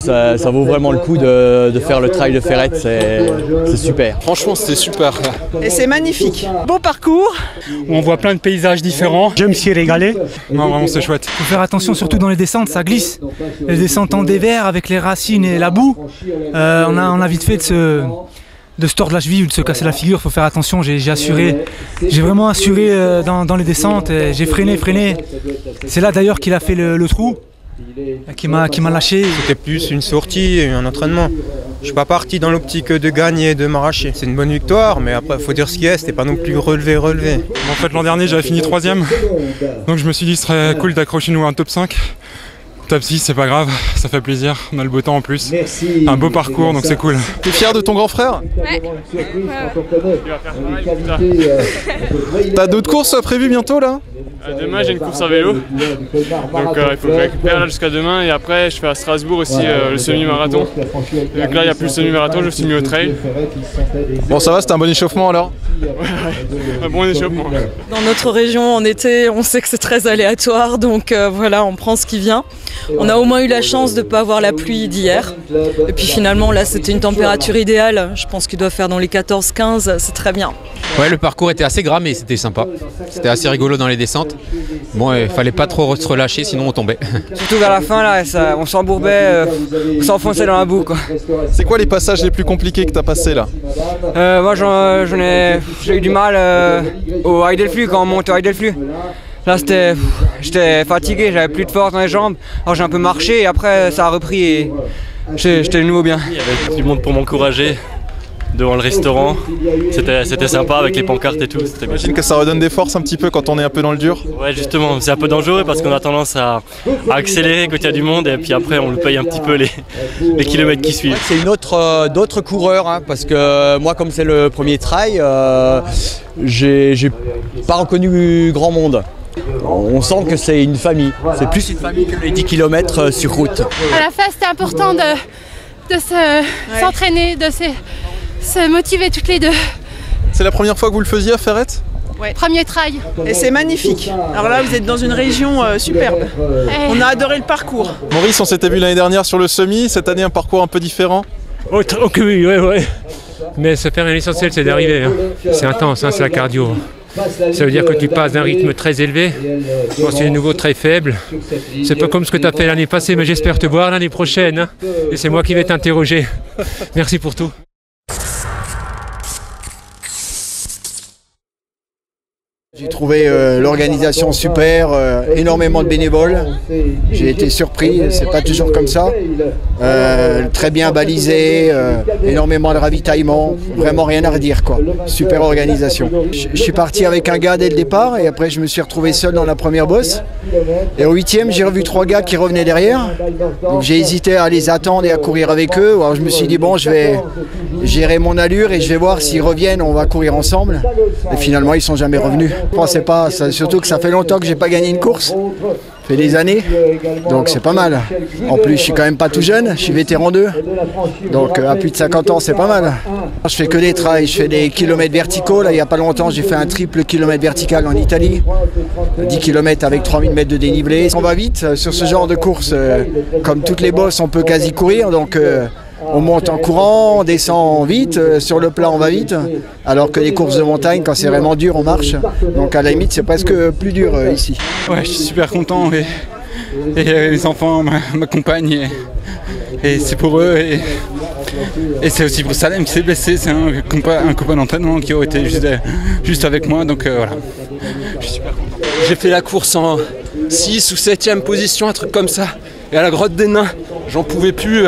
Ça vaut vraiment le coup de faire le trail de Ferrette, c'est super. Franchement, c'était super. Et c'est magnifique. Beau parcours. On voit plein de paysages différents. Je me suis régalé. Non, vraiment, c'est chouette. Faut faire attention, surtout dans les descentes, ça glisse. Les descentes en dévers avec les racines et la boue, on a vite fait de se tordre la cheville ou de se casser la figure. Faut faire attention. J'ai vraiment assuré dans les descentes. J'ai freiné. C'est là d'ailleurs qu'il a fait le trou. Qui m'a lâché. C'était plus une sortie et un entraînement. Je suis pas parti dans l'optique de gagner et de m'arracher. C'est une bonne victoire, mais après, il faut dire ce qu'il y a, c'était pas non plus relevé. En fait, l'an dernier, j'avais fini 3ème. Donc je me suis dit, ce serait cool d'accrocher nous un top 5. Top 6, c'est pas grave, ça fait plaisir. On a le beau temps en plus. Un beau parcours, donc c'est cool. T'es fier de ton grand frère? Ouais. T'as d'autres courses prévues bientôt là? Demain j'ai une course à vélo, donc il faut que je récupère là jusqu'à demain et après je fais à Strasbourg aussi le semi-marathon. Donc là il n'y a plus le semi-marathon, je me suis mis au trail. Bon ça va, c'était un bon échauffement alors? Un bon échauffement. Dans notre région en été, on sait que c'est très aléatoire, donc voilà, on prend ce qui vient. On a au moins eu la chance de ne pas avoir la pluie d'hier. Et puis finalement là c'était une température idéale, je pense qu'il doit faire dans les 14-15, c'est très bien. Ouais, le parcours était assez gras mais c'était sympa. C'était assez rigolo dans les descentes. Bon, il fallait pas trop se relâcher sinon on tombait. Surtout vers la fin là, on s'embourbait, on s'enfonçait dans la boue quoi. C'est quoi les passages les plus compliqués que t'as passés là? Moi j'ai eu du mal au Heidelflug quand on monte au Heidelflug. Là j'étais fatigué, j'avais plus de force dans les jambes. Alors j'ai un peu marché et après ça a repris et j'étais de nouveau bien. Il y avait du monde pour m'encourager devant le restaurant. C'était sympa avec les pancartes et tout. J'imagine que ça redonne des forces un petit peu quand on est un peu dans le dur. Ouais justement, c'est un peu dangereux parce qu'on a tendance à accélérer quand il y a du monde et puis après on le paye un petit peu les kilomètres qui suivent. C'est d'autres coureurs, hein, parce que moi comme c'est le premier trail, j'ai pas reconnu grand monde. On sent que c'est une famille, c'est plus une famille que les 10 km sur route. À la fin c'était important de s'entraîner, de se motiver toutes les deux. C'est la première fois que vous le faisiez à Ferrette? Ouais. Premier trail. Et c'est magnifique. Alors là vous êtes dans une région superbe. On a adoré le parcours. Maurice, on s'était vu l'année dernière sur le semi, cette année un parcours un peu différent? Oh, oui. Mais se faire l'essentiel, c'est d'arriver. Hein. C'est intense, hein, c'est la cardio. Ça veut dire que tu passes d'un rythme très élevé, c'est de nouveau très faible. C'est pas comme ce que tu as fait l'année passée, mais j'espère te voir l'année prochaine. Hein. Et c'est moi qui vais t'interroger. Merci pour tout. J'ai trouvé l'organisation super, énormément de bénévoles. J'ai été surpris, c'est pas toujours comme ça. Très bien balisé, énormément de ravitaillement, vraiment rien à redire quoi. Super organisation. Je suis parti avec un gars dès le départ et après je me suis retrouvé seul dans la première bosse. Et au 8e, j'ai revu 3 gars qui revenaient derrière. Donc j'ai hésité à les attendre et à courir avec eux. Alors je me suis dit bon, je vais gérer mon allure et je vais voir s'ils reviennent, on va courir ensemble. Et finalement, ils sont jamais revenus. Je pensais pas, surtout que ça fait longtemps que j'ai pas gagné une course. Ça fait des années, donc c'est pas mal. En plus, je suis quand même pas tout jeune, je suis vétéran 2. Donc à plus de 50 ans, c'est pas mal. Je fais que des trails, je fais des kilomètres verticaux. Là, il y a pas longtemps, j'ai fait un triple kilomètre vertical en Italie. 10 km avec 3000 mètres de dénivelé. On va vite sur ce genre de course. Comme toutes les bosses, on peut quasi courir, donc on monte en courant, on descend vite, sur le plat on va vite, alors que les courses de montagne, quand c'est vraiment dur, on marche. Donc à la limite, c'est presque plus dur ici. Ouais, je suis super content et les enfants m'accompagnent et c'est pour eux et c'est aussi pour Salem qui s'est blessé, c'est un copain d'entraînement qui a été juste avec moi, donc voilà. Je suis super content. J'ai fait la course en 6 ou 7e position, un truc comme ça, et à la grotte des nains, j'en pouvais plus.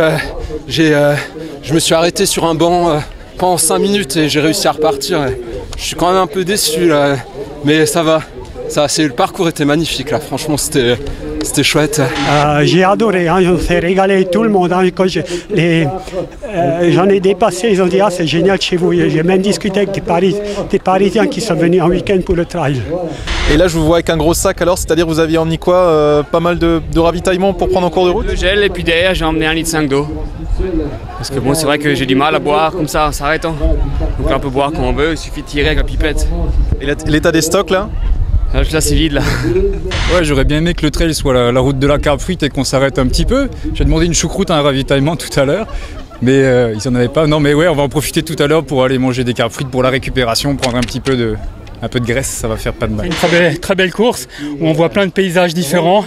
Je me suis arrêté sur un banc pendant 5 minutes et j'ai réussi à repartir. Je suis quand même un peu déçu là, mais ça va. Le parcours était magnifique là, franchement c'était chouette. J'ai adoré, hein, on s'est régalé tout le monde. Hein, quand j'en ai dépassé, ils ont dit ah c'est génial chez vous. J'ai même discuté avec des Parisiens qui sont venus en week-end pour le trail. Et là je vous vois avec un gros sac alors, c'est-à-dire vous aviez emmené quoi? Pas mal de ravitaillement pour prendre en cours de route? Le gel et puis derrière j'ai emmené 1,5 litre d'eau. Parce que bon c'est vrai que j'ai du mal à boire comme ça en s'arrêtant. Donc là on peut boire quand on veut, il suffit de tirer avec la pipette. Et l'état des stocks là? Là c'est vide là. Ouais, j'aurais bien aimé que le trail soit la route de la carpe fruit et qu'on s'arrête un petit peu. J'ai demandé une choucroute à un ravitaillement tout à l'heure, mais ils en avaient pas. Non mais ouais, on va en profiter tout à l'heure pour aller manger des carpe fruits pour la récupération, prendre un peu de graisse, ça va faire pas de mal. Une très belle course où on voit plein de paysages différents,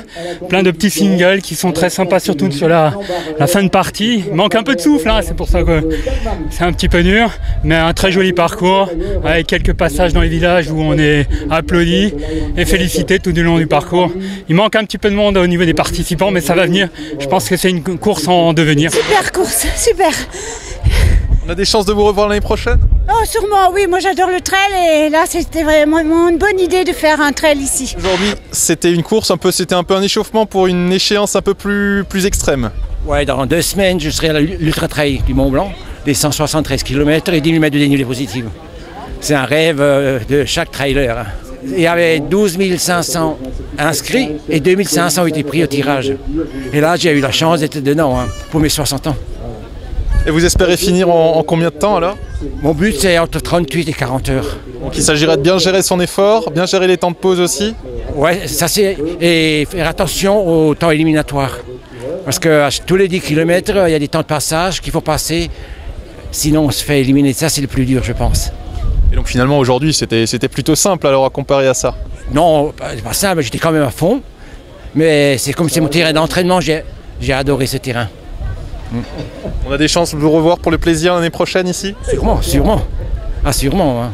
plein de petits singles qui sont très sympas, surtout sur la fin de partie. Il manque un peu de souffle, hein, c'est pour ça que c'est un petit peu dur, mais un très joli parcours avec quelques passages dans les villages où on est applaudi et félicité tout du long du parcours. Il manque un petit peu de monde au niveau des participants, mais ça va venir. Je pense que c'est une course en devenir. Super course, super. On a des chances de vous revoir l'année prochaine? Oh sûrement, oui, moi j'adore le trail et là c'était vraiment une bonne idée de faire un trail ici. Aujourd'hui c'était une course, c'était un peu un échauffement pour une échéance un peu plus extrême. Ouais, dans 2 semaines je serai à l'Ultra Trail du Mont Blanc, des 173 km et 10 000 mètres de dénivelé positif. C'est un rêve de chaque trailer. Il y avait 12 500 inscrits et 2 500 ont été pris au tirage. Et là j'ai eu la chance d'être dedans pour mes 60 ans. Et vous espérez finir en combien de temps alors? Mon but c'est entre 38 et 40 heures. Donc il s'agirait de bien gérer son effort, bien gérer les temps de pause aussi? Ouais, ça c'est. Et faire attention au temps éliminatoire. Parce que à tous les 10 km, il y a des temps de passage qu'il faut passer. Sinon on se fait éliminer. Ça c'est le plus dur je pense. Et donc finalement aujourd'hui c'était plutôt simple alors à comparer à ça? Non, pas simple, j'étais quand même à fond. Mais c'est comme c'est mon terrain d'entraînement, j'ai adoré ce terrain. On a des chances de vous revoir pour le plaisir l'année prochaine ici? Sûrement. Ah sûrement.